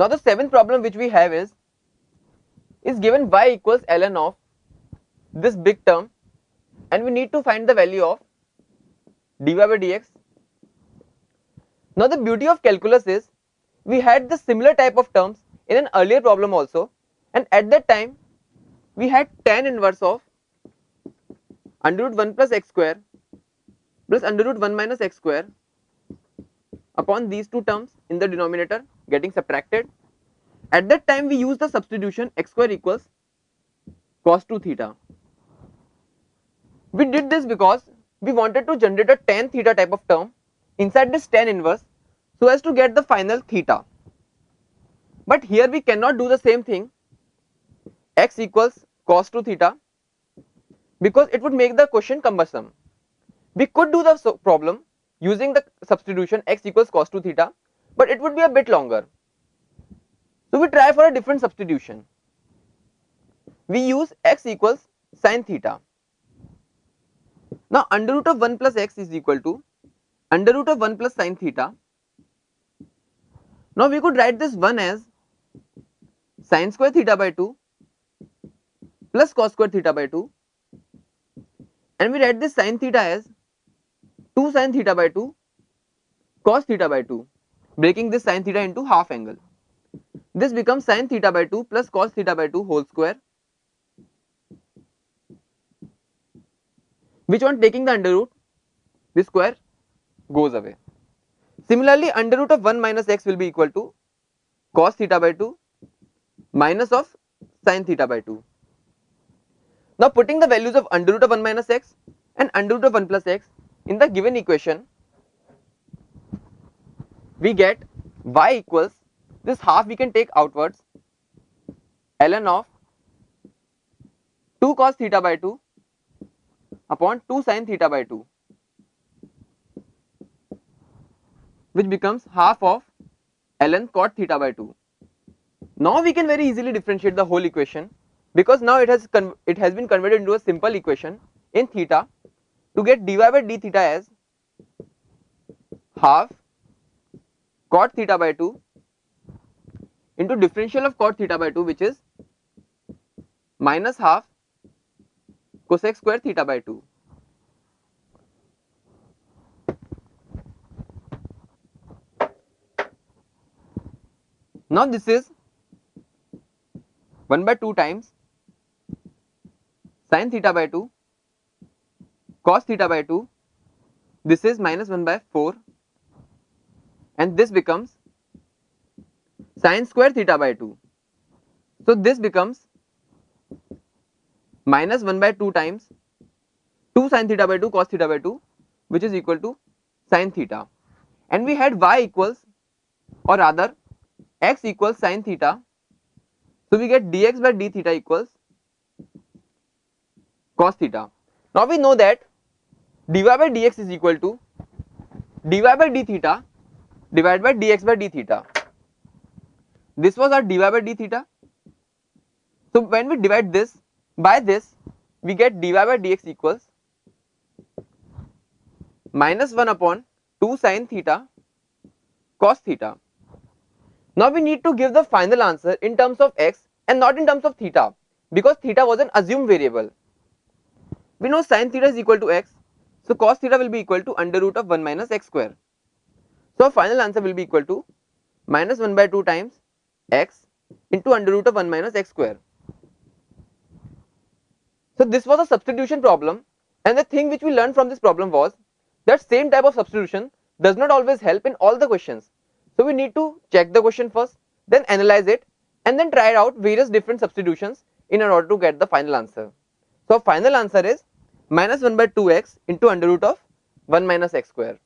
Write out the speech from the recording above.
Now the seventh problem which we have is given y equals ln of this big term, and we need to find the value of dy by dx. Now the beauty of calculus is we had the similar type of terms in an earlier problem also, and at that time we had tan inverse of under root 1 plus x square plus under root 1 minus x square upon these two terms in the denominator getting subtracted. At that time we used the substitution x square equals cos 2 theta. We did this because we wanted to generate a tan theta type of term inside this tan inverse so as to get the final theta. But here we cannot do the same thing, x equals cos 2 theta, because it would make the question cumbersome. We could do the problem using the substitution x equals cos 2 theta, but it would be a bit longer. So we try for a different substitution. We use x equals sin theta. Now under root of 1 plus x is equal to under root of 1 plus sin theta. Now we could write this 1 as sin square theta by 2 plus cos square theta by 2, and we write this sin theta as 2 sin theta by 2 cos theta by 2, breaking this sin theta into half angle. This becomes sin theta by 2 plus cos theta by 2 whole square, which on taking the under root, this square goes away. Similarly, under root of 1 minus x will be equal to cos theta by 2 minus of sin theta by 2. Now putting the values of under root of 1 minus x and under root of 1 plus x in the given equation, we get y equals, this half we can take outwards, ln of 2 cos theta by 2 upon 2 sin theta by 2, which becomes half of ln cot theta by 2. Now we can very easily differentiate the whole equation, because now it has been converted into a simple equation in theta to get dy by d theta as half cot theta by 2 into differential of cot theta by 2, which is minus half cosec square theta by 2. Now this is 1 by 2 times sin theta by 2 cos theta by 2, this is minus 1 by 4, and this becomes sin square theta by 2. So this becomes minus 1 by 2 times 2 sin theta by 2 cos theta by 2, which is equal to sin theta, and we had y equals, or rather x equals sin theta, so we get dx by d theta equals cos theta. Now we know that dy by dx is equal to dy by d theta divided by dx by d theta. This was our dy by d theta. So when we divide this by this, we get dy by dx equals minus 1 upon 2 sin theta cos theta. Now we need to give the final answer in terms of x and not in terms of theta, because theta was an assumed variable. We know sin theta is equal to x, so cos theta will be equal to under root of 1 minus x square. So our final answer will be equal to minus 1 by 2 times x into under root of 1 minus x square. So this was a substitution problem, and the thing which we learned from this problem was that same type of substitution does not always help in all the questions. So we need to check the question first, then analyze it, and then try out various different substitutions in order to get the final answer. So our final answer is minus 1 by 2x into under root of 1 minus x square.